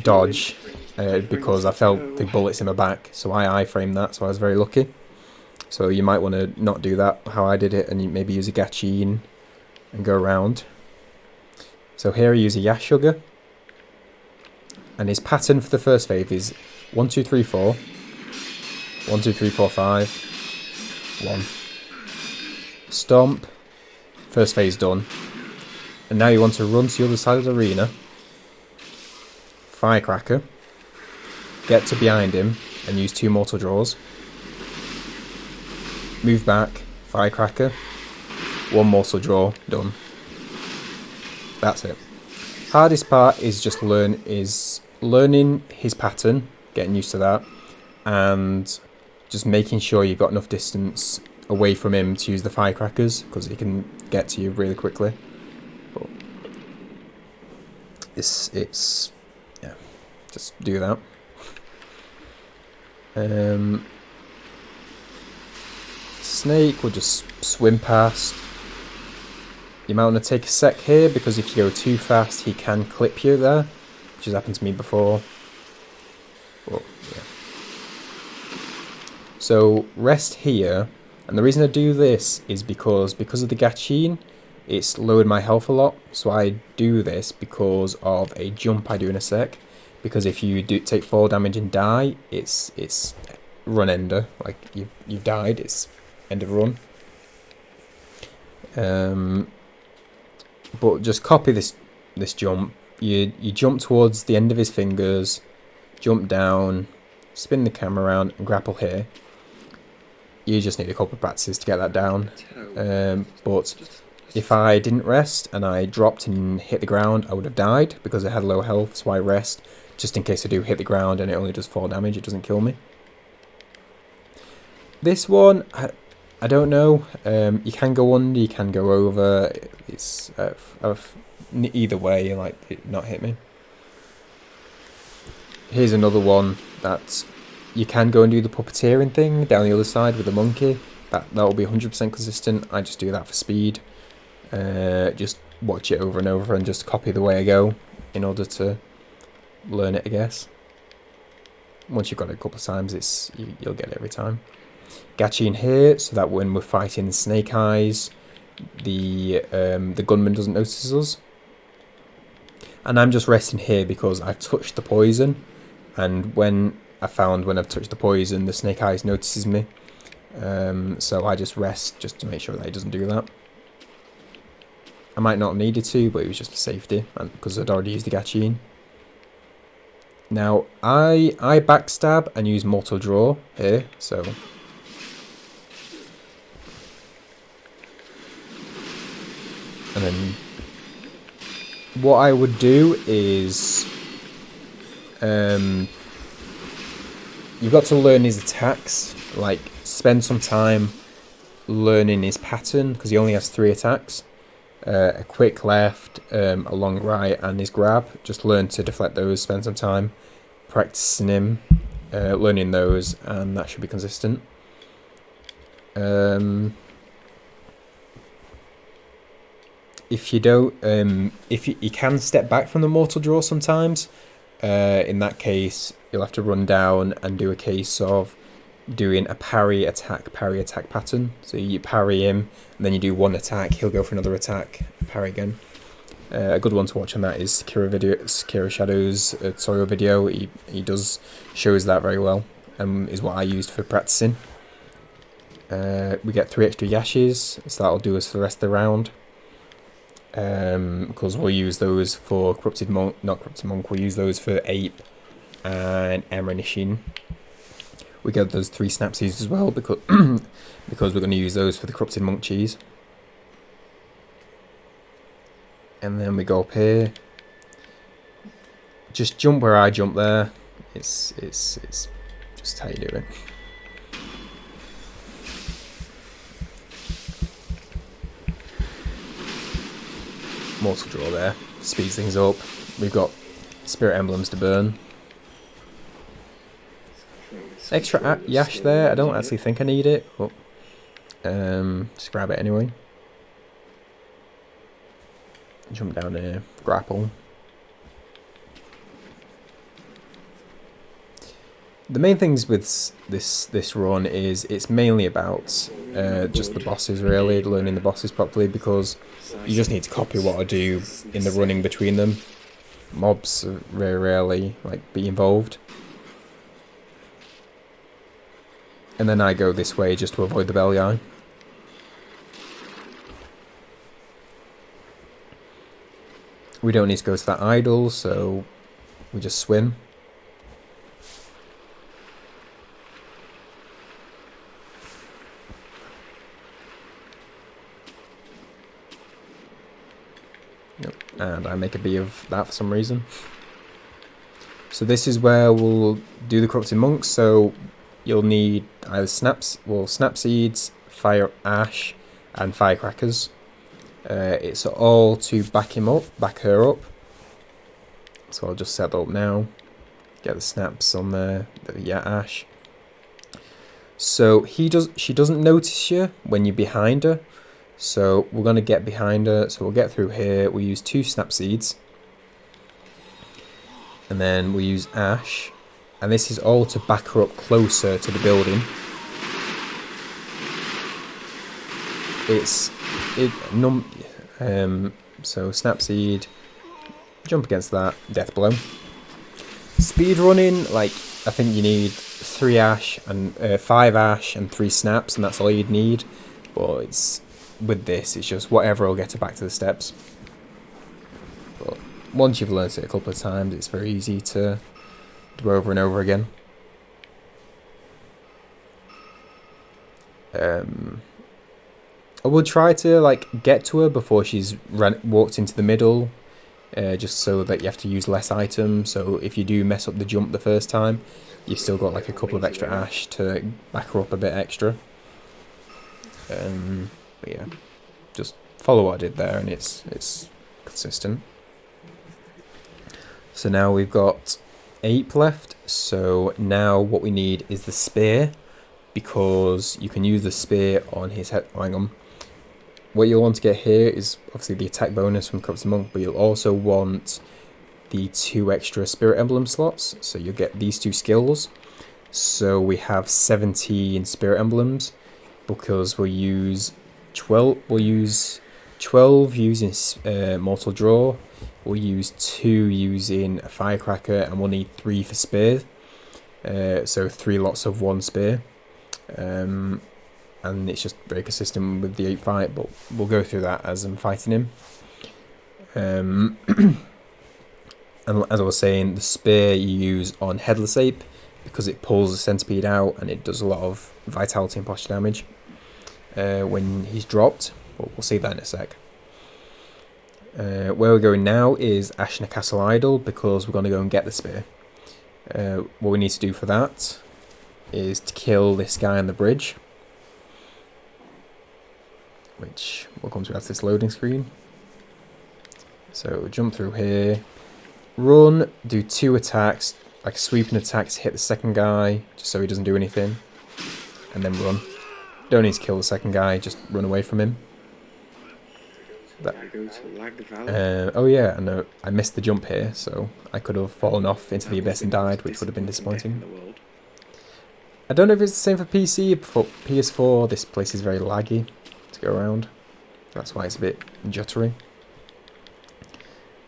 dodge because I felt the bullets in my back, so I frame that, so I was very lucky. So you might want to not do that how I did it, and you maybe use a gachi and go around. So here I use a Yashuga, and his pattern for the first phase is 1 2 3 4 1 2 3 4 5 1. Stomp, first phase done, and now you want to run to the other side of the arena, firecracker, get to behind him and use 2 mortal draws, move back, firecracker, 1 mortal draw, done. That's it. Hardest part is just learning his pattern, getting used to that, and just making sure you've got enough distance away from him to use the firecrackers, because he can get to you really quickly. But it's yeah, just do that. Snake will just swim past. You might want to take a sec here, because if you go too fast, he can clip you there, which has happened to me before. But, yeah. So, rest here, and the reason I do this is because of the Gachin, it's lowered my health a lot, so I do this because of a jump I do in a sec, because if you do take fall damage and die, it's run ender, like you've died, it's end of run. But just copy this jump. You jump towards the end of his fingers, jump down, spin the camera around, and grapple here. You just need a couple of practices to get that down. But if I didn't rest and I dropped and hit the ground, I would have died because I had low health. So I rest just in case I do hit the ground and it only does 4 damage. It doesn't kill me. This one, I don't know. You can go under, you can go over. It's either way, like it not hit me. Here's another one that you can go and do the puppeteering thing down the other side with the monkey. That will be 100% consistent. I just do that for speed. Just watch it over and over and just copy the way I go in order to learn it, I guess. Once you've got it a couple of times, you'll get it every time. Gachin here, so that when we're fighting Snake Eyes, the gunman doesn't notice us. And I'm just resting here because I've touched the poison, and when I've touched the poison, the Snake Eyes notices me. So I just rest just to make sure that it doesn't do that. I might not have needed to, but it was just for safety, and because I'd already used the Gachin. Now I backstab and use mortal draw here, so. And then what I would do is, you've got to learn his attacks, like spend some time learning his pattern, because he only has 3 attacks. A quick left, a long right, and his grab. Just learn to deflect those, spend some time practicing him, learning those, and that should be consistent. If you don't, if you can step back from the mortal draw sometimes, in that case you'll have to run down and do a case of doing a parry attack pattern. So you parry him, and then you do one attack, he'll go for another attack, parry again. A good one to watch on that is Sekiro Shadow's tutorial video. He shows that very well, and is what I used for practicing. We get 3 extra yashes, so that'll do us for the rest of the round. Because we'll use those for Corrupted Monk, not Corrupted Monk, we'll use those for Ape and Emma and Isshin. We get those 3 snap seeds as well, because we're going to use those for the Corrupted Monk cheese. And then we go up here. Just jump where I jump there. It's just how you do it. Mortal draw there, speeds things up. We've got spirit emblems to burn. Extra yash there, I don't actually think I need it, but just grab it anyway. Jump down here, grapple. The main things with this run is it's mainly about just the bosses, really, learning the bosses properly, because you just need to copy what I do in the running between them. Mobs very rarely be involved. And then I go this way just to avoid the belly eye. We don't need to go to that idol, so we just swim. And I make a bee of that for some reason. So this is where we'll do the Corrupted Monks. So you'll need either snap seeds, fire ash, and firecrackers. It's all to back her up. So I'll just set that up now. Get the snaps on there. Ash. So she doesn't notice you when you're behind her. So we're going to get behind her, so we'll get through here. We'll use 2 snap seeds. And then we'll use Ash. And this is all to back her up closer to the building. So snap seed, jump against that, death blow. Speed running, like, I think you need 3 Ash and 5 Ash and 3 snaps, and that's all you'd need. But it's with this, it's just whatever will get her back to the steps. But once you've learnt it a couple of times, it's very easy to do over and over again. I will try to like get to her before she's walked into the middle, just so that you have to use less items. So if you do mess up the jump the first time, you've still got like a couple of extra Ash to back her up a bit extra. But yeah, just follow what I did there, and it's consistent. So now we've got 8 left. So now what we need is the spear, because you can use the spear on his head. Hang on. What you'll want to get here is obviously the attack bonus from Corrupted Monk, but you'll also want the 2 extra spirit emblem slots. So you'll get these 2 skills. So we have 17 spirit emblems, because we'll use 12. We'll use 12 using Mortal Draw. We'll use 2 using a Firecracker, and we'll need 3 for spear. So 3 lots of 1 spear. And it's just very consistent with the 8 fight, but we'll go through that as I'm fighting him. And as I was saying, the spear you use on Headless Ape, because it pulls the Centipede out and it does a lot of vitality and posture damage when he's dropped, but we'll see that in a sec. Where we're going now is Ashina Castle Idol, because we're going to go and get the spear. What we need to do for that is to kill this guy on the bridge, which will come to after this loading screen. So jump through here, run, do 2 attacks, like sweeping attacks, hit the second guy, just so he doesn't do anything, and then run. Don't need to kill the second guy, just run away from him. Oh yeah, and I missed the jump here, so I could have fallen off into the abyss and died, which would have been disappointing. I don't know if it's the same for PC, but for PS4 this place is very laggy to go around. That's why it's a bit juttery.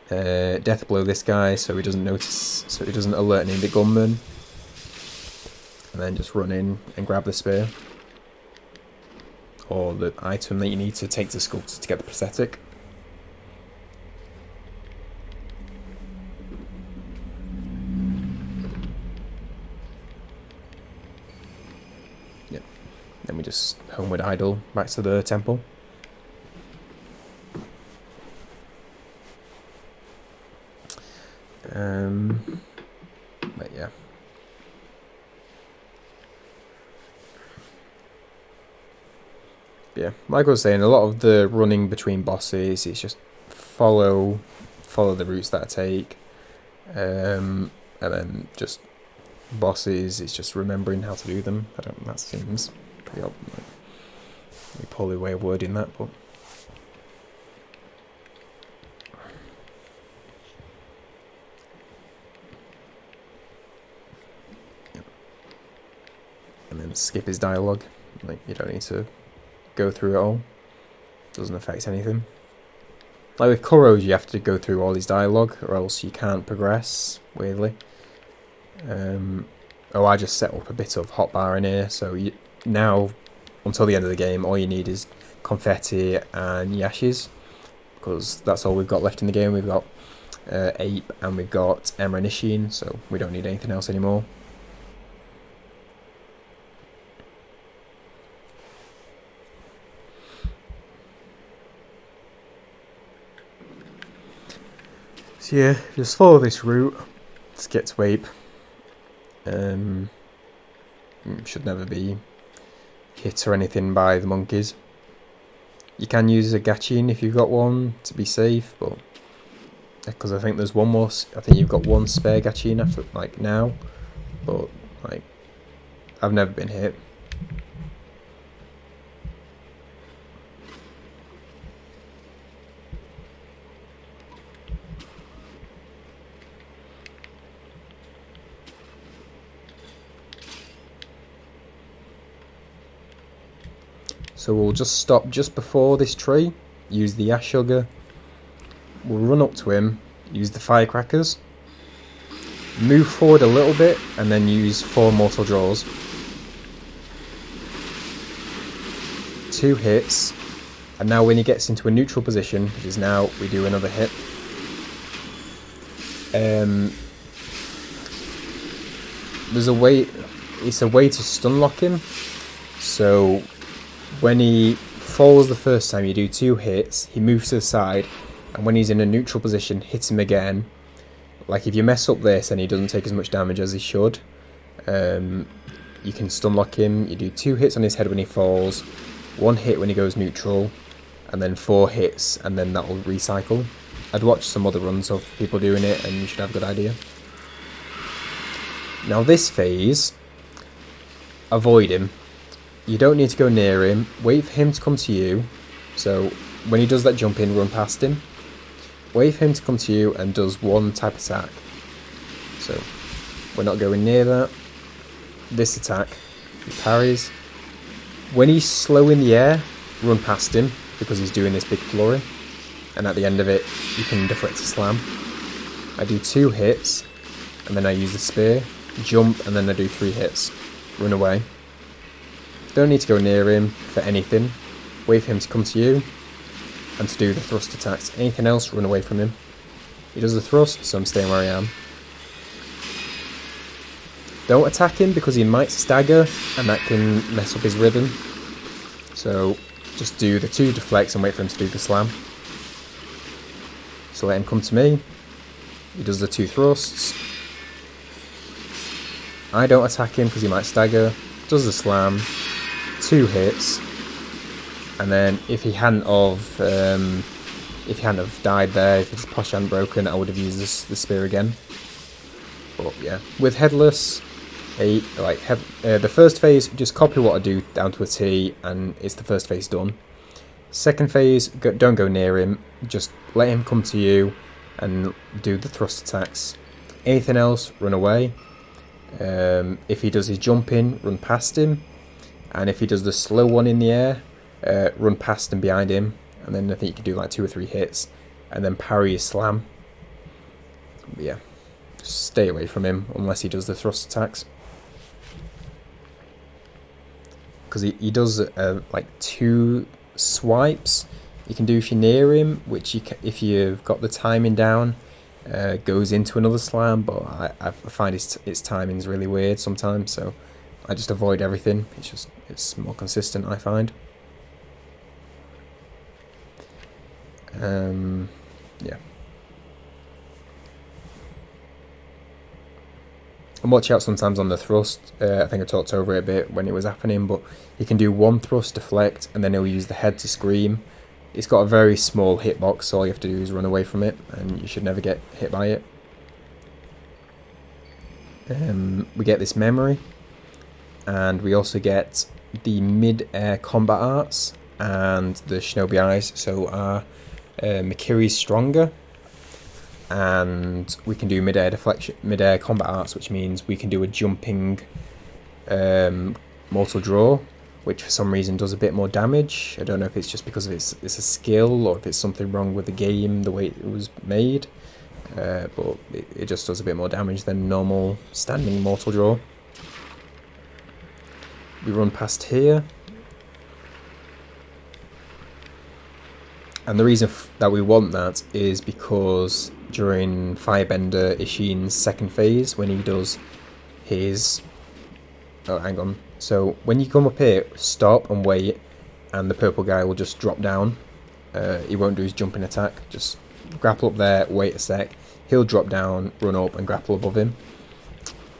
Death blow this guy so he doesn't notice, so he doesn't alert any of the gunmen. And then just run in and grab the spear, or the item that you need to take to Sculptor to get the prosthetic. Yep. Then we just homeward idle back to the temple. But yeah. Yeah, like I was saying, a lot of the running between bosses is just follow the routes that I take, and then just bosses, it's just remembering how to do them. That seems pretty poorly way of wording that, but and then skip his dialogue. Like, you don't need to go through it all. Doesn't affect anything. Like with Kuro's, you have to go through all his dialogue, or else you can't progress, weirdly. I just set up a bit of hotbar in here, so now, until the end of the game, all you need is confetti and yashis, because that's all we've got left in the game. We've got Ape, and we've got Emma and Isshin, so we don't need anything else anymore. So yeah, just follow this route to get to Ape. Should never be hit or anything by the monkeys. You can use a gachin if you've got one to be safe, but because I think there's one more. I think you've got one spare gachin after, like, now, but like I've never been hit. So we'll just stop just before this tree, use the ash sugar, we'll run up to him, use the firecrackers, move forward a little bit, and then use 4 mortal draws. 2 hits, and now when he gets into a neutral position, which is now, we do another hit. There's a way, it's a way to stun lock him, so when he falls the first time you do 2 hits, he moves to the side, and when he's in a neutral position, hit him again. Like if you mess up this and he doesn't take as much damage as he should, you can stun lock him, you do 2 hits on his head when he falls, 1 hit when he goes neutral, and then 4 hits, and then that will recycle. I'd watch some other runs of people doing it, and you should have a good idea. Now this phase, avoid him. You don't need to go near him, wait for him to come to you. So when he does that jump in, run past him. Wait for him to come to you and does 1 type attack. So we're not going near that. This attack, he parries. When he's slow in the air, run past him because he's doing this big flurry. And at the end of it, you can deflect a slam. I do 2 hits, and then I use the spear, jump, and then I do 3 hits. Run away. Don't need to go near him for anything. Wait for him to come to you, and to do the thrust attacks. Anything else, run away from him. He does the thrust, so I'm staying where I am. Don't attack him because he might stagger, and that can mess up his rhythm. So just do the 2 deflects and wait for him to do the slam. So let him come to me. He does the 2 thrusts. I don't attack him because he might stagger. Does the slam. 2 hits. And then if he hadn't have died there, if his posture hadn't broken, I would have used the spear again. But yeah, with headless, the first phase, just copy what I do down to a T, and it's the first phase done. Second phase, don't go near him, just let him come to you and do the thrust attacks. Anything else, run away. If he does his jump in, run past him. And if he does the slow one in the air, run past and behind him. And then I think you can do like 2 or 3 hits. And then parry his slam. But yeah, just stay away from him unless he does the thrust attacks. Because he does like 2 swipes you can do if you're near him, which if you've got the timing down, goes into another slam, but I find its timing's really weird sometimes, so I just avoid everything. It's more consistent, I find. Yeah. And watch out sometimes on the thrust. I think I talked over it a bit when it was happening, but he can do 1 thrust, deflect, and then he'll use the head to scream. It's got a very small hitbox, so all you have to do is run away from it, and you should never get hit by it. We get this memory, and we also get the mid-air combat arts and the shinobi eyes, so our Mikiri's stronger, and we can do mid-air deflection, mid-air combat arts, which means we can do a jumping mortal draw, which for some reason does a bit more damage. I don't know if it's just because it's a skill or if it's something wrong with the game, the way it was made, but it just does a bit more damage than normal standing mortal draw. We run past here, and the reason that we want that is because during Firebender Isshin's second phase, when he does his... oh, hang on. So when you come up here, stop and wait, and the purple guy will just drop down. He won't do his jumping attack, just grapple up there, wait a sec. He'll drop down, run up and grapple above him.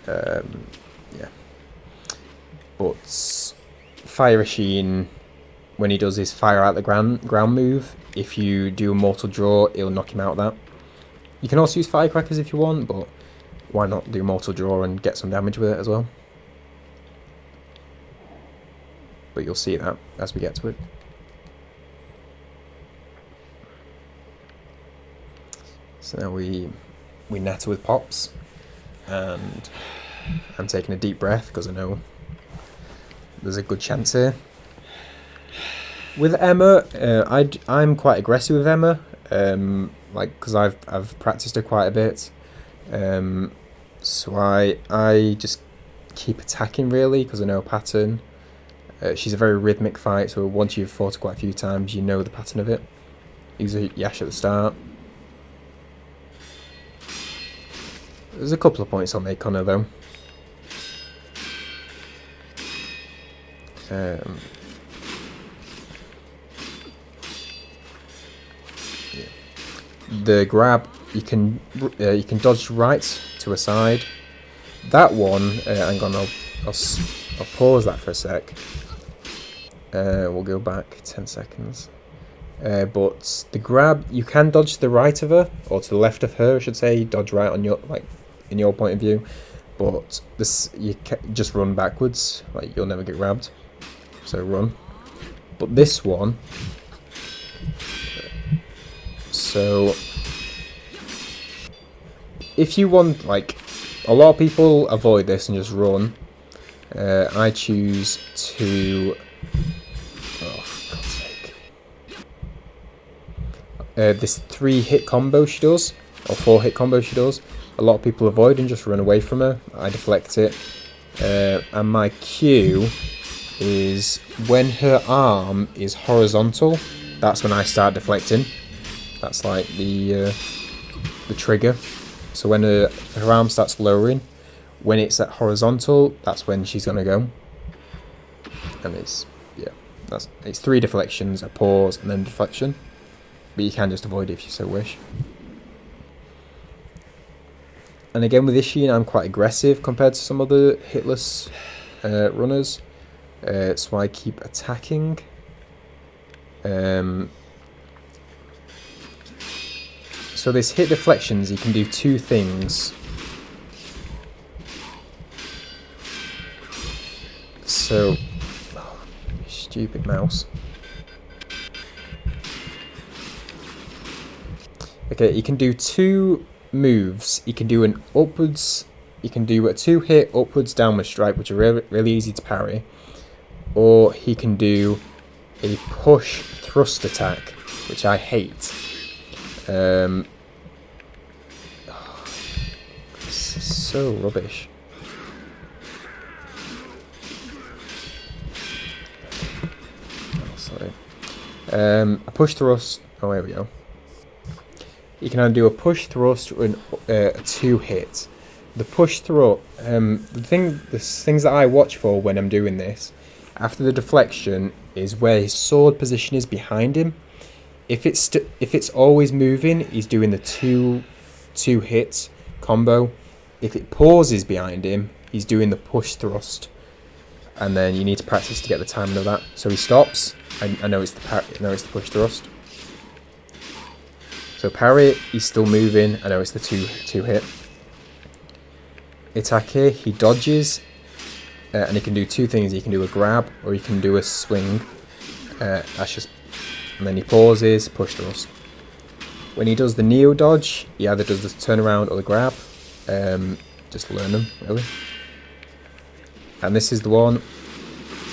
Yeah. But Fire Isshin, when he does his fire out the ground move, if you do a mortal draw, it'll knock him out that. You can also use firecrackers if you want, but why not do mortal draw and get some damage with it as well? But you'll see that as we get to it. So now we natter with pops, and I'm taking a deep breath because I know there's a good chance here. With Emma, I'm quite aggressive with Emma, like because I've practiced her quite a bit, so I just keep attacking really because I know a pattern. She's a very rhythmic fight, so once you've fought her quite a few times, you know the pattern of it. Use a Yash at the start. There's a couple of points I'll make on her though. The grab, you can dodge right to a side. That one, hang on, I'll pause that for a sec. We'll go back 10 seconds. But the grab, you can dodge to the right of her, or to the left of her, I should say. Dodge right on your, like, in your point of view. But this, you just run backwards, like you'll never get grabbed. So run. But this one, so if you want, like, a lot of people avoid this and just run. I choose to. Oh, for God's sake. This 3-hit combo she does, or 4-hit combo she does. A lot of people avoid and just run away from her. I deflect it. And my Q is when her arm is horizontal, that's when I start deflecting. That's like the trigger. So when her arm starts lowering, when it's at horizontal, that's when she's gonna go. And it's 3 deflections, a pause, and then deflection. But you can just avoid it if you so wish. And again with Isshin, I'm quite aggressive compared to some other hitless runners. So I keep attacking. So this hit deflections, you can do 2 things. So, oh, stupid mouse. Okay, you can do 2 moves. You can do an upwards, you can do a 2-hit upwards downward strike, which are really easy to parry. Or he can do a push thrust attack, which I hate. This is so rubbish. Oh, sorry. A push thrust. Oh, here we go. You can either do a push thrust or a 2-hit. The push thrust. The things that I watch for when I'm doing this, after the deflection, is where his sword position is behind him. If it's always moving, he's doing the two hits combo. If it pauses behind him, he's doing the push thrust. And then you need to practice to get the timing of that. So he stops. I know it's the push thrust. So parry, he's still moving. I know it's the two hit. Attack here, he dodges. And he can do 2 things. He can do a grab or he can do a swing. That's just, and then he pauses, push thrust. When he does the neo dodge, he either does the turnaround or the grab. Just learn them really. And this is the one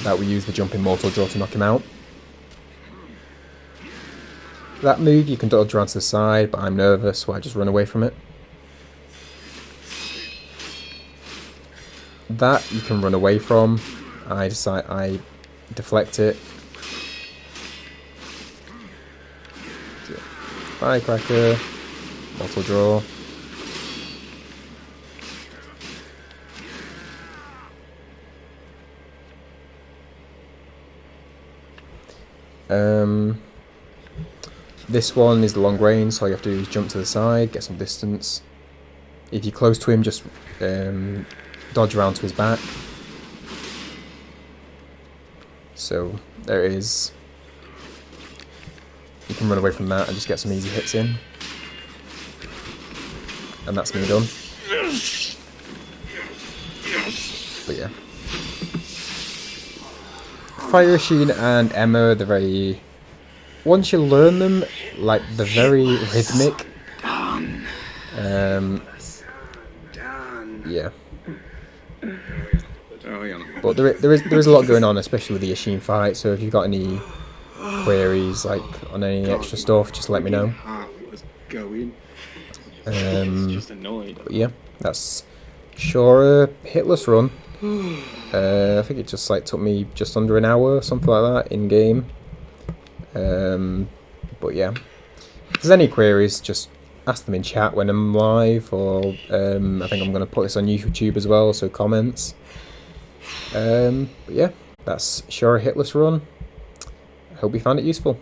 that we use the jumping mortal draw to knock him out. That move you can dodge around to the side, but I'm nervous, so I just run away from it. That you can run away from. I deflect it. Firecracker, mortal draw. This one is the long range, so all you have to do is jump to the side, get some distance. If you're close to him, just dodge around to his back. So there it is. You can run away from that and just get some easy hits in. And that's me done. But yeah. Fire Isshin and Emma, they're very... Once you learn them, like, they're very rhythmic. Yeah. Oh, yeah. But there is a lot going on, especially with the Isshin fight, so if you've got any queries like on any extra stuff, just let me know. How it was going. It's just annoying. But yeah, that's Shura Hitless run. I think it just like took me just under an hour, something like that, in game. But yeah, if there's any queries, just ask them in chat when I'm live, or I think I'm going to put this on YouTube as well, so comments. But yeah, that's Shura Hitless run. I hope you found it useful.